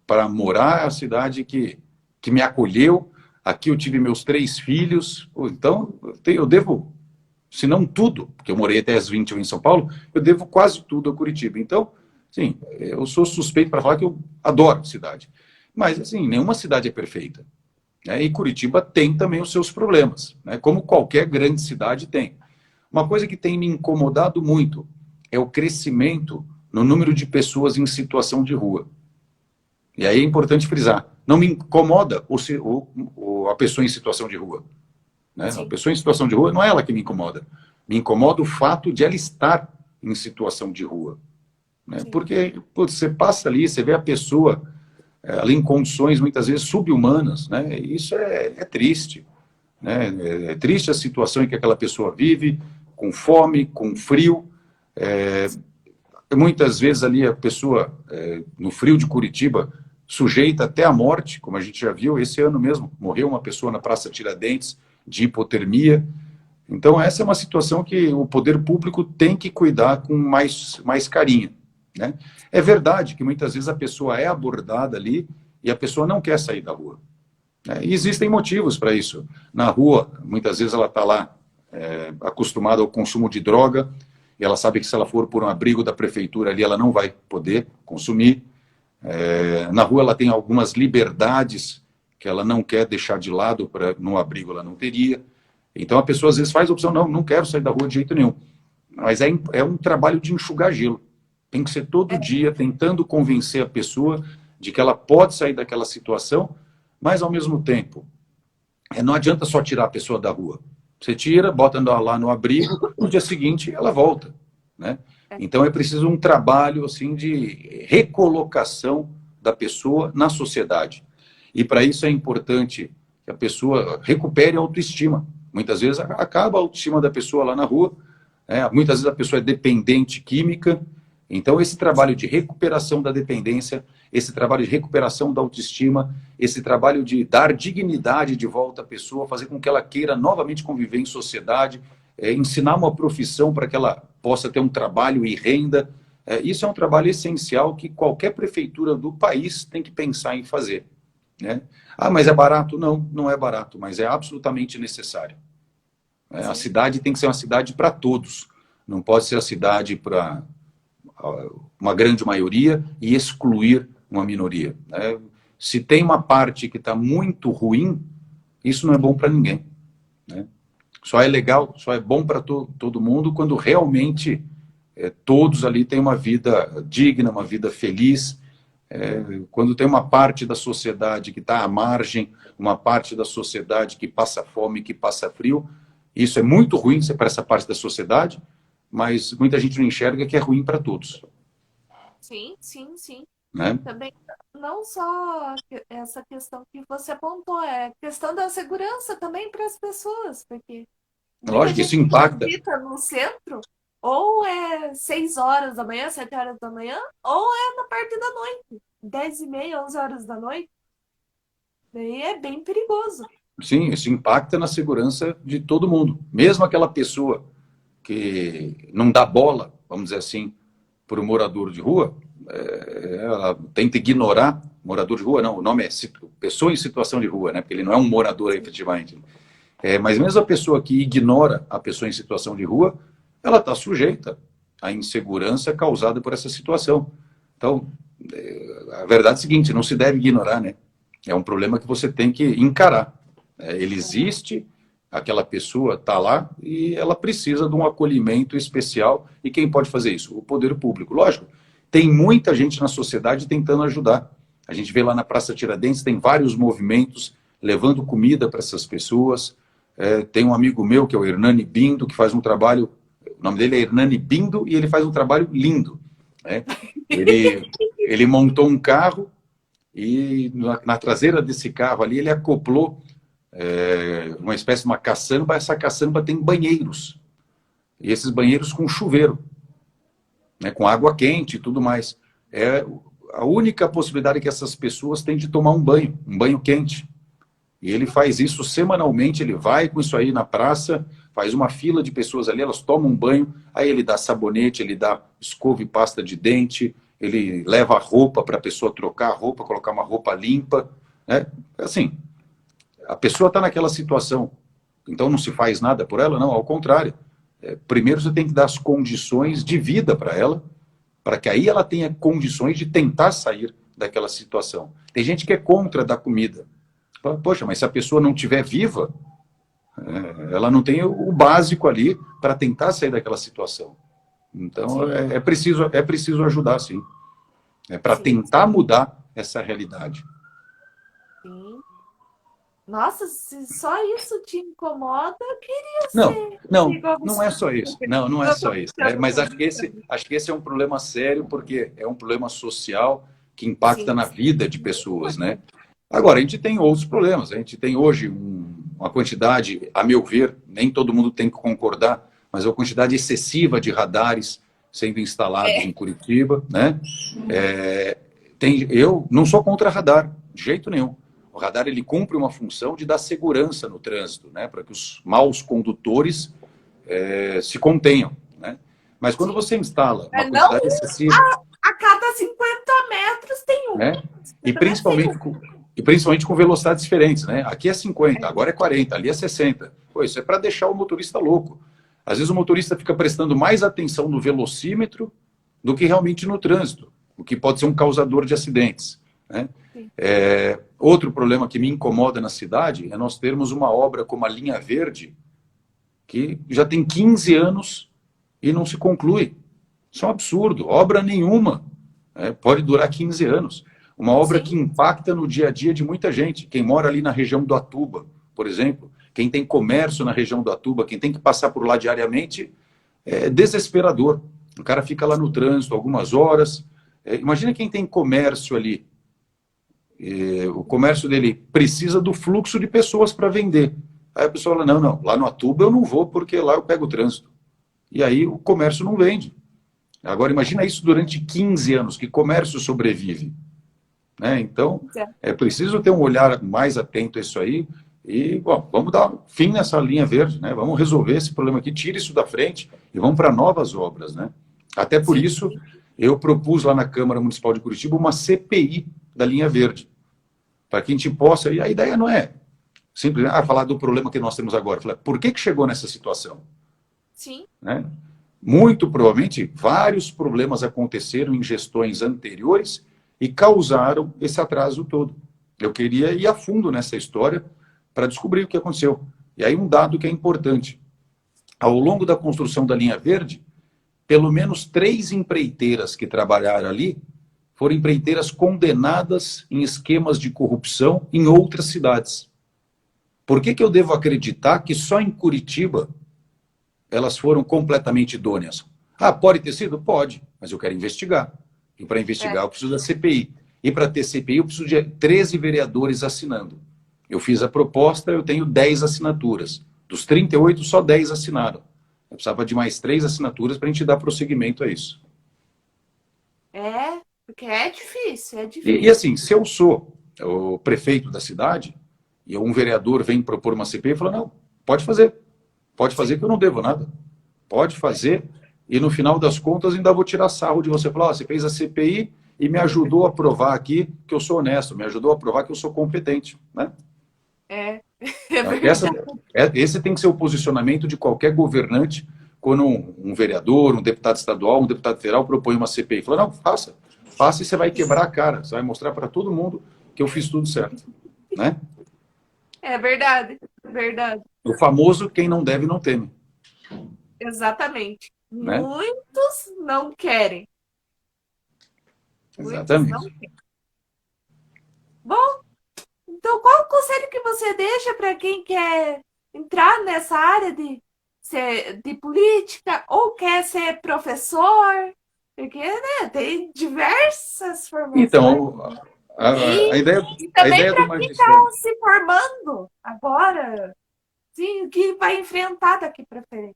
para morar, a cidade que me acolheu, aqui eu tive meus 3 filhos, então eu devo, se não tudo, porque eu morei até as 21 em São Paulo, eu devo quase tudo a Curitiba. Então, sim, eu sou suspeito para falar que eu adoro a cidade. Mas, assim, nenhuma cidade é perfeita, né? E Curitiba tem também os seus problemas, né? Como qualquer grande cidade tem. Uma coisa que tem me incomodado muito é o crescimento no número de pessoas em situação de rua. E aí é importante frisar, não me incomoda a pessoa em situação de rua, né? A pessoa em situação de rua não é ela que me incomoda. Me incomoda o fato de ela estar em situação de rua, né? Porque putz, você passa ali, você vê a pessoa ali em condições muitas vezes subhumanas, né? E isso é triste, né? É triste a situação em que aquela pessoa vive, com fome, com frio. Muitas vezes ali a pessoa, no frio de Curitiba, sujeita até à morte, como a gente já viu, esse ano mesmo, morreu uma pessoa na Praça Tiradentes de hipotermia. Então essa é uma situação que o poder público tem que cuidar com mais carinho, né? É verdade que muitas vezes a pessoa é abordada ali e a pessoa não quer sair da rua, né? E existem motivos para isso. Na rua, muitas vezes ela está lá acostumada ao consumo de droga, e ela sabe que se ela for por um abrigo da prefeitura ali, ela não vai poder consumir. Na rua ela tem algumas liberdades que ela não quer deixar de lado, no abrigo ela não teria. Então a pessoa às vezes faz a opção, não quero sair da rua de jeito nenhum. Mas é um trabalho de enxugar gelo. Tem que ser todo dia tentando convencer a pessoa de que ela pode sair daquela situação, mas ao mesmo tempo, não adianta só tirar a pessoa da rua. Você tira, bota lá no abrigo, no dia seguinte ela volta, né? Então é preciso um trabalho assim de recolocação da pessoa na sociedade. E para isso é importante que a pessoa recupere a autoestima. Muitas vezes acaba a autoestima da pessoa lá na rua, né? Muitas vezes a pessoa é dependente química. Então, esse trabalho de recuperação da dependência, esse trabalho de recuperação da autoestima, esse trabalho de dar dignidade de volta à pessoa, fazer com que ela queira novamente conviver em sociedade, ensinar uma profissão para que ela possa ter um trabalho e renda. Isso é um trabalho essencial que qualquer prefeitura do país tem que pensar em fazer, né? Ah, mas é barato? Não, não é barato, mas é absolutamente necessário. A cidade tem que ser uma cidade para todos. Não pode ser a cidade para uma grande maioria e excluir uma minoria, né? Se tem uma parte que está muito ruim, isso não é bom para ninguém, né? Só é legal, só é bom para todo mundo quando realmente todos ali têm uma vida digna, uma vida feliz. Quando tem uma parte da sociedade que está à margem, uma parte da sociedade que passa fome, que passa frio, isso é muito ruim para essa parte da sociedade, mas muita gente não enxerga que é ruim para todos. Sim, sim, sim. Né? Também não só essa questão que você apontou, é questão da segurança também para as pessoas, porque muita Lógico que gente isso impacta. visita no centro, ou é 6 horas da manhã, 7 horas da manhã, ou é na parte da noite, 10h30, 11 horas da noite. Daí é bem perigoso. Sim, isso impacta na segurança de todo mundo. Mesmo aquela pessoa que não dá bola, vamos dizer assim, para o morador de rua, ela tenta ignorar morador de rua, não, o nome é pessoa em situação de rua, né? Porque ele não é um morador efetivamente. Mas mesmo a pessoa que ignora a pessoa em situação de rua, ela está sujeita à insegurança causada por essa situação. Então, a verdade é a seguinte, não se deve ignorar, né? É um problema que você tem que encarar. Ele existe, aquela pessoa está lá e ela precisa de um acolhimento especial. E quem pode fazer isso? O poder público. Lógico, tem muita gente na sociedade tentando ajudar. A gente vê lá na Praça Tiradentes, tem vários movimentos levando comida para essas pessoas. Tem um amigo meu, que é o Hernani Bindo, que faz um trabalho, o nome dele é Hernani Bindo, e ele faz um trabalho lindo. Né? Ele montou um carro e na traseira desse carro ali ele acoplou uma espécie de uma caçamba. Essa caçamba tem banheiros, e esses banheiros com chuveiro, né, com água quente e tudo mais. É a única possibilidade que essas pessoas têm de tomar um banho quente. E ele faz isso semanalmente, ele vai com isso aí na praça, faz uma fila de pessoas ali, elas tomam um banho, aí ele dá sabonete, ele dá escova e pasta de dente, ele leva a roupa para a pessoa trocar a roupa, colocar uma roupa limpa, né? Assim, a pessoa está naquela situação, então não se faz nada por ela? Não, ao contrário. Primeiro você tem que dar as condições de vida para ela, para que aí ela tenha condições de tentar sair daquela situação. Tem gente que é contra dar comida. Poxa, mas se a pessoa não estiver viva, ela não tem o básico ali para tentar sair daquela situação. Então, é preciso ajudar, sim. Para tentar mudar essa realidade. Sim. Nossa, se só isso te incomoda, eu queria Não, ser não, igual não você. é só isso. Não, não é só isso. Mas acho que esse é um problema sério, porque é um problema social que impacta Sim. na vida de pessoas, né? Agora, a gente tem outros problemas. A gente tem hoje uma quantidade, a meu ver, nem todo mundo tem que concordar, mas uma quantidade excessiva de radares sendo instalados em Curitiba, né? Eu não sou contra radar, de jeito nenhum. O radar ele cumpre uma função de dar segurança no trânsito, né? Para que os maus condutores se contenham, né? Mas quando você instala uma Não quantidade excessiva, a cada 50 metros tem um. né? E principalmente com velocidades diferentes, né? Aqui é 50, agora é 40, ali é 60. Pô, isso é para deixar o motorista louco. Às vezes o motorista fica prestando mais atenção no velocímetro do que realmente no trânsito, o que pode ser um causador de acidentes, né? Outro problema que me incomoda na cidade é nós termos uma obra como a Linha Verde, que já tem 15 anos e não se conclui. Isso é um absurdo. Obra nenhuma pode durar 15 anos. Uma obra que impacta no dia a dia de muita gente. Quem mora ali na região do Atuba, por exemplo, quem tem comércio na região do Atuba, quem tem que passar por lá diariamente, é desesperador. O cara fica lá no trânsito algumas horas. Imagina quem tem comércio ali. O comércio dele precisa do fluxo de pessoas para vender. Aí a pessoa fala, não, lá no Atuba eu não vou porque lá eu pego o trânsito. e aí o comércio não vende. Agora, imagina isso durante 15 anos, que comércio sobrevive? Né? Então, é preciso ter um olhar mais atento a isso aí e, bom, vamos dar fim nessa linha verde, né? Vamos resolver esse problema aqui, tira isso da frente e vamos para novas obras, né? Até por Sim. isso, eu propus lá na Câmara Municipal de Curitiba uma CPI da linha verde, para que a gente possa, e a ideia não é simplesmente falar do problema que nós temos agora, falar, por que chegou nessa situação? Sim. Né? Muito provavelmente, vários problemas aconteceram em gestões anteriores e causaram esse atraso todo. Eu queria ir a fundo nessa história para descobrir o que aconteceu. E aí um dado que é importante. Ao longo da construção da linha verde, pelo menos 3 empreiteiras que trabalharam ali foram empreiteiras condenadas em esquemas de corrupção em outras cidades. Por que eu devo acreditar que só em Curitiba elas foram completamente idôneas? Ah, pode ter sido? Pode, mas eu quero investigar. E para investigar eu preciso da CPI. E para ter CPI eu preciso de 13 vereadores assinando. Eu fiz a proposta, eu tenho 10 assinaturas. Dos 38, só 10 assinaram. Eu precisava de mais 3 assinaturas para a gente dar prosseguimento a isso. Porque é difícil, é E difícil. assim, se eu sou o prefeito da cidade e um vereador vem propor uma CPI, eu falo, não, pode fazer. Pode fazer que eu não devo nada. Pode fazer e no final das contas ainda vou tirar sarro de você. Falar, você fez a CPI e me ajudou a provar aqui que eu sou honesto, me ajudou a provar que eu sou competente. Né? É Essa, verdade. esse tem que ser o posicionamento de qualquer governante quando um vereador, um deputado estadual, um deputado federal propõe uma CPI. Fala, não, faça. Faça e você vai quebrar a cara. Você vai mostrar para todo mundo que eu fiz tudo certo. Né? É verdade. Verdade. O famoso quem não deve não teme. Exatamente. Né? Muitos não querem. Muitos não Exatamente. querem. Bom, então qual o conselho que você deixa para quem quer entrar nessa área de política ou quer ser professor? Porque, né, tem diversas formações. Então, E, e a também ideia do para quem magistério. está se formando agora, sim, o que vai enfrentar daqui para frente.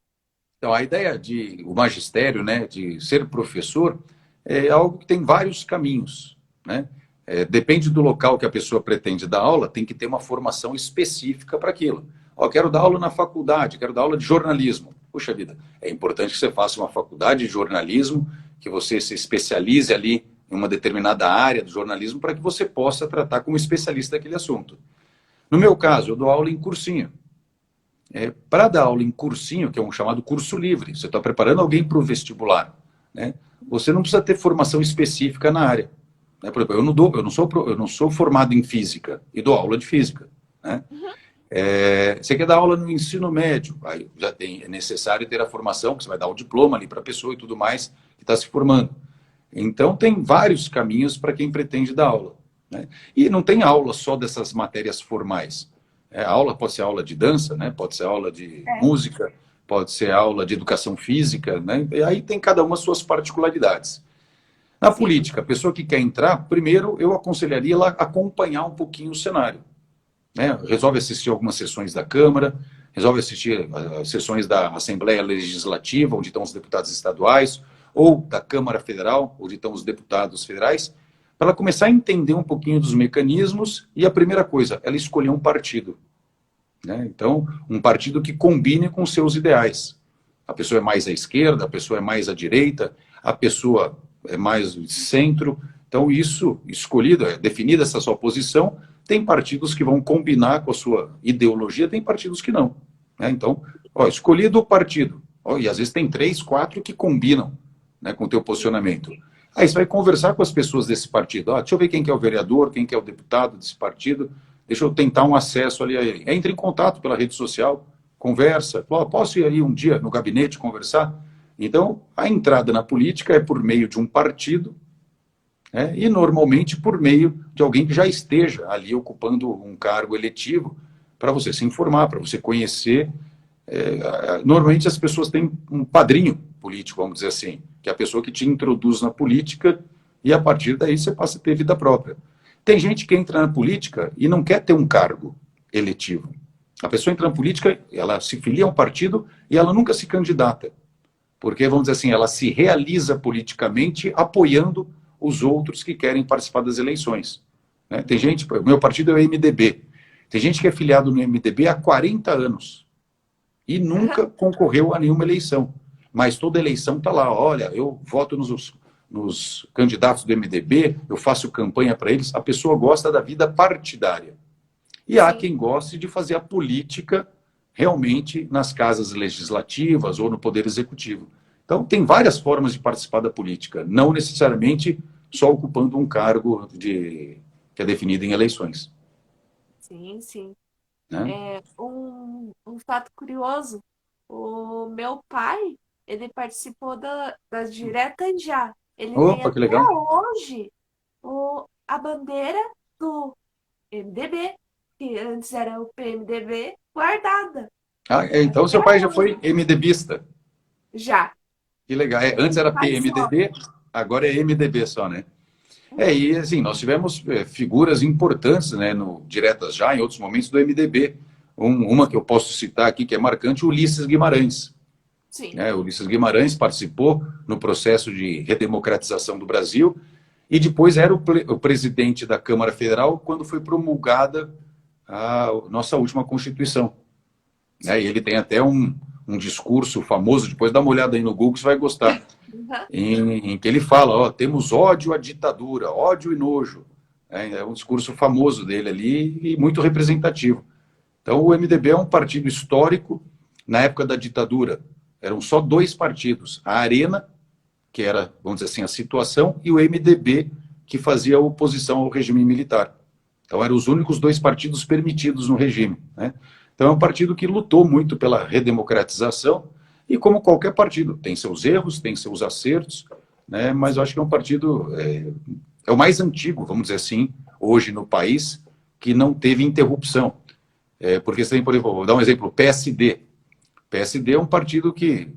Então, a ideia de o magistério, né, de ser professor, é algo que tem vários caminhos, né? Depende do local que a pessoa pretende dar aula, tem que ter uma formação específica para aquilo. Ó, quero dar aula na faculdade, quero dar aula de jornalismo. Puxa vida, é importante que você faça uma faculdade de jornalismo, que você se especialize ali em uma determinada área do jornalismo para que você possa tratar como especialista daquele assunto. No meu caso, eu dou aula em cursinho. Para dar aula em cursinho, que é um chamado curso livre, você está preparando alguém para o vestibular, né? Você não precisa ter formação específica na área. Né? Por exemplo, eu não sou formado em física e dou aula de física. Né? Você quer dar aula no ensino médio, aí já é necessário ter a formação, que você vai dar o diploma ali para a pessoa e tudo mais que está se formando. Então, tem vários caminhos para quem pretende dar aula. Né? E não tem aula só dessas matérias formais. A aula pode ser aula de dança, né? Pode ser aula de música, pode ser aula de educação física, né? E aí tem cada uma suas particularidades. Na Sim. política, a pessoa que quer entrar, primeiro eu aconselharia ela a acompanhar um pouquinho o cenário. Né? Resolve assistir algumas sessões da Câmara, resolve assistir as sessões da Assembleia Legislativa, onde estão os deputados estaduais, ou da Câmara Federal, onde estão os deputados federais, para ela começar a entender um pouquinho dos mecanismos e a primeira coisa, ela escolher um partido. Né? Então, um partido que combine com seus ideais. A pessoa é mais à esquerda, a pessoa é mais à direita, a pessoa é mais de centro. Então, isso escolhido, definida essa sua posição, tem partidos que vão combinar com a sua ideologia, tem partidos que não. Né? Então, escolhido o partido, e às vezes tem 3, 4 que combinam, né, com o teu posicionamento. Aí você vai conversar com as pessoas desse partido. Deixa eu ver quem que é o vereador, quem que é o deputado desse partido. Deixa eu tentar um acesso ali a ele. Entre em contato pela rede social, conversa. Posso ir aí um dia no gabinete conversar? Então, a entrada na política é por meio de um partido, né, e normalmente por meio de alguém que já esteja ali ocupando um cargo eletivo para você se informar, para você conhecer. Normalmente as pessoas têm um padrinho político, vamos dizer assim, que é a pessoa que te introduz na política e a partir daí você passa a ter vida própria. Tem gente que entra na política e não quer ter um cargo eletivo. A pessoa entra na política, ela se filia a um partido e ela nunca se candidata. porque, vamos dizer assim, ela se realiza politicamente apoiando os outros que querem participar das eleições. Né? Tem gente, o meu partido é o MDB, tem gente que é filiado no MDB há 40 anos e nunca concorreu a nenhuma eleição. Mas toda eleição está lá, olha, eu voto nos candidatos do MDB, eu faço campanha para eles. A pessoa gosta da vida partidária. E há Sim. quem goste de fazer a política realmente nas casas legislativas ou no Poder Executivo. Então, tem várias formas de participar da política, não necessariamente só ocupando um cargo que é definido em eleições. Sim, sim. Né? Um fato curioso, o meu pai, ele participou das diretas já. Ele tem Opa, que até legal. hoje a bandeira do MDB, que antes era o PMDB, guardada. Ah, então seu pai já foi MDBista. Já. Que legal. Antes era Mas só. PMDB, agora é MDB só, né? E assim, nós tivemos figuras importantes, né, no Diretas Já, em outros momentos do MDB. Uma que eu posso citar aqui, que é marcante, Ulisses Guimarães. Sim. Ulisses Guimarães participou no processo de redemocratização do Brasil e depois era o presidente da Câmara Federal quando foi promulgada a nossa última Constituição. Né? E ele tem até um discurso famoso, depois dá uma olhada aí no Google, você vai gostar, Uhum. em que ele fala, ó, temos ódio à ditadura, ódio e nojo. É um discurso famoso dele ali e muito representativo. Então, o MDB é um partido histórico. Na época da ditadura, eram só dois partidos, a Arena, que era, vamos dizer assim, a situação, e o MDB, que fazia oposição ao regime militar. Então, eram os únicos dois partidos permitidos no regime. Né? Então, é um partido que lutou muito pela redemocratização, e como qualquer partido, tem seus erros, tem seus acertos, né? Mas eu acho que é um partido, é o mais antigo, vamos dizer assim, hoje no país, que não teve interrupção. Porque você tem, por exemplo, vou dar um exemplo, o PSD. O PSD é um partido que,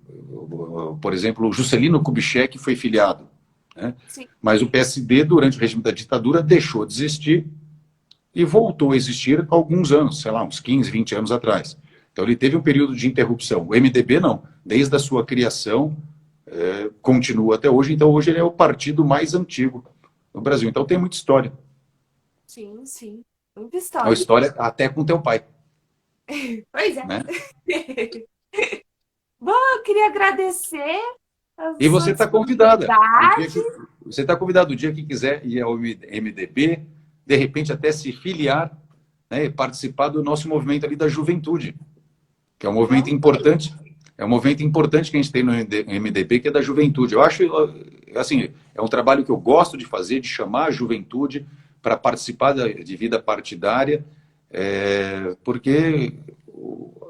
por exemplo, o Juscelino Kubitschek foi filiado. Né? Sim. Mas o PSD, durante o regime da ditadura, deixou de existir e voltou a existir há alguns anos, sei lá, uns 15, 20 anos atrás. Então ele teve um período de interrupção. O MDB não. Desde a sua criação, continua até hoje. Então hoje ele é o partido mais antigo no Brasil. Então tem muita história. Sim, sim. Muita É uma história. história até com teu pai. Pois é. Né? Bom, eu queria agradecer a E sua você está convidada. disponibilidade. Você está convidado o dia que quiser ir ao MDB, de repente até se filiar, né, e participar do nosso movimento ali da juventude, que é um movimento Vamos. importante. É um movimento importante que a gente tem no MDB, que é da juventude. Eu acho, assim, é um trabalho que eu gosto de fazer, de chamar a juventude para participar de vida partidária, porque,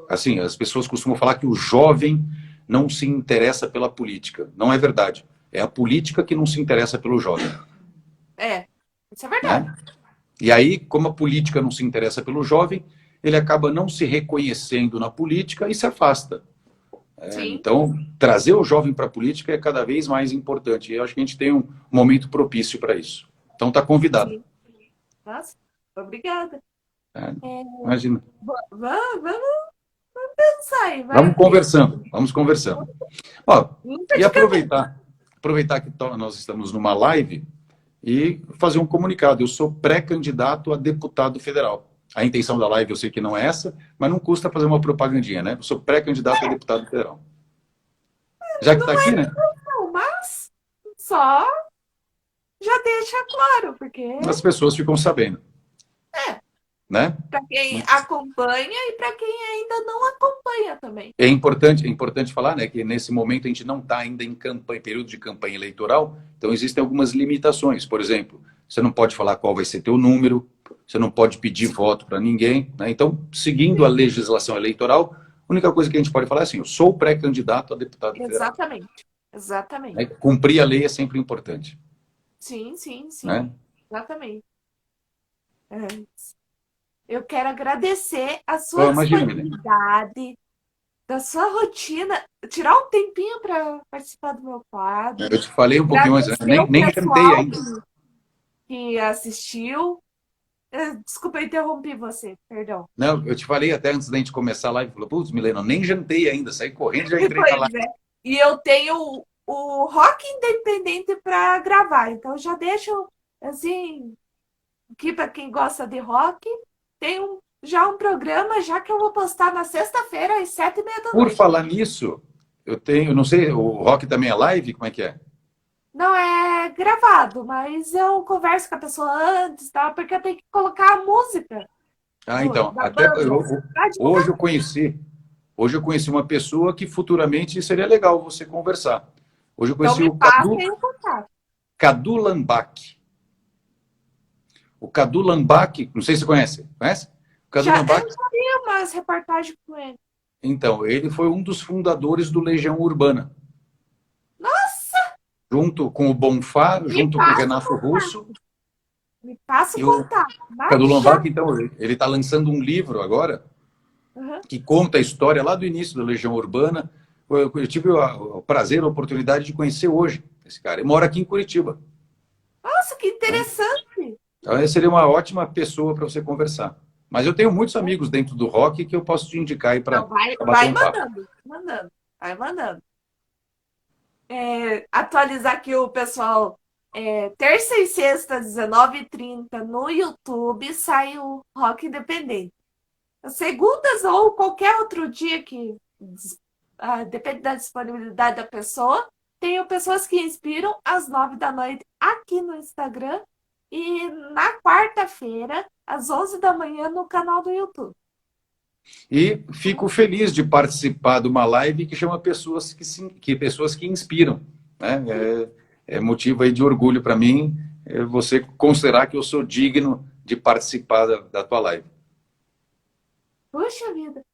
assim, as pessoas costumam falar que o jovem não se interessa pela política. Não é verdade. É a política que não se interessa pelo jovem. Isso é verdade. Né? E aí, como a política não se interessa pelo jovem, ele acaba não se reconhecendo na política e se afasta. Sim. Então, trazer o jovem para a política é cada vez mais importante. E eu acho que a gente tem um momento propício para isso. Então, está convidado. Sim. Nossa, obrigada. Imagina. Vamos pensar aí, vai. Vamos conversando, vamos conversando. Ó, Nunca e de cabeça. aproveitar que nós estamos numa live e fazer um comunicado. Eu sou pré-candidato a deputado federal. A intenção da live eu sei que não é essa, mas não custa fazer uma propagandinha, né? Eu sou pré-candidato a deputado federal. Já que está aqui, né? Não, mas só já deixa claro, porque As pessoas ficam sabendo, é né? para quem acompanha e para quem ainda não acompanha também. É importante falar, né, que nesse momento a gente não está ainda em campanha, período de campanha eleitoral, então existem algumas limitações. Por exemplo, você não pode falar qual vai ser teu número, você não pode pedir voto para ninguém, né? Então, seguindo a legislação eleitoral, a única coisa que a gente pode falar é assim, eu sou pré-candidato a deputado federal. Exatamente. Exatamente. Né? Cumprir a lei é sempre importante. Sim, sim, sim. Né? Exatamente. Eu quero agradecer a sua Imagina, disponibilidade, da sua rotina, tirar um tempinho para participar do meu quadro. eu te falei um pouquinho antes, né? Agradecer o nem jantei pessoal ainda. que assistiu. Desculpa, eu interrompi você, perdão. Não, eu te falei até antes da gente começar a live, falou, putz, Milena, nem jantei ainda, saí correndo e já entrei na Pois live. é. E eu tenho o rock independente para gravar. Então já deixo assim, aqui para quem gosta de rock, tem já um programa já que eu vou postar na sexta-feira às 7h30 da Por noite. falar nisso, eu não sei, o rock também é live? Como é que é? Não é gravado, mas eu converso com a pessoa antes, tá? Porque eu tenho que colocar a música Ah, então, da banda para hoje divulgar. eu conheci, hoje eu conheci uma pessoa que futuramente seria legal você conversar. Hoje eu Então conheci me o passem o contato. Cadu Lambach. O Cadu Lambach, não sei se você conhece. Conhece? O Cadu Já, Lambach, eu já vi umas reportagens com ele. então, ele foi um dos fundadores do Legião Urbana, Nossa, junto com o Bonfá, me junto com o passa o Renato contato. Russo. Me passa o E o contato. Cadu Mas já. Lambach, então, ele está lançando um livro agora Uhum. que conta a história lá do início da Legião Urbana. Eu tive o prazer, a oportunidade de conhecer hoje esse cara. Ele mora aqui em Curitiba. Nossa, que Né? interessante. Então, essa seria uma ótima pessoa para você conversar. Mas eu tenho muitos amigos dentro do rock que eu posso te indicar aí para Não, vai, bater vai um papo. mandando, mandando, vai mandando. Atualizar aqui o pessoal. Terça e sexta, 19h30, no YouTube, sai o Rock Independente. Segundas ou qualquer outro dia que depende da disponibilidade da pessoa. Tenho pessoas que inspiram às 9 da noite aqui no Instagram e na quarta-feira, às 11 da manhã, no canal do YouTube. E fico feliz de participar de uma live que chama pessoas que inspiram. Né? É motivo aí de orgulho para mim você considerar que eu sou digno de participar da tua live. Puxa vida.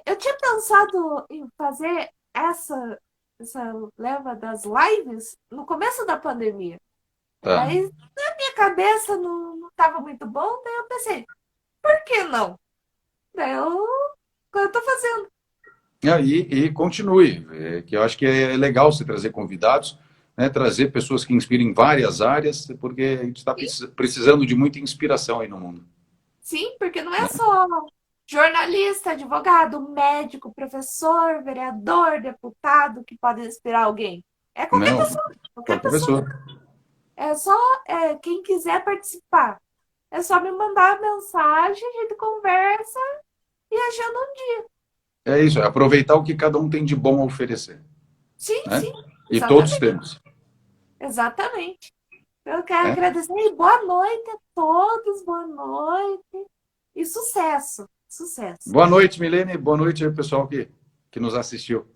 Eu tinha pensado em fazer essa leva das lives no começo da pandemia. Tá? Mas na minha cabeça não estava muito bom, daí eu pensei, por que não? Daí eu tô fazendo. E continue, que eu acho que é legal você trazer convidados, né, trazer pessoas que inspirem em várias áreas, porque a gente está Sim, precisando de muita inspiração aí no mundo. sim, porque não é só jornalista, advogado, médico, professor, vereador, deputado que pode inspirar alguém. É qualquer Não, pessoa, qualquer qualquer pessoa. pessoa. É só quem quiser participar. É só me mandar mensagem, a gente conversa e agenda um dia. É isso, é aproveitar o que cada um tem de bom a oferecer. Sim, Né? sim, E todos exatamente. temos. Exatamente. Eu quero Né? agradecer e boa noite a todos, boa noite e sucesso, sucesso. Boa noite, Milene. Boa noite aí, pessoal que nos assistiu.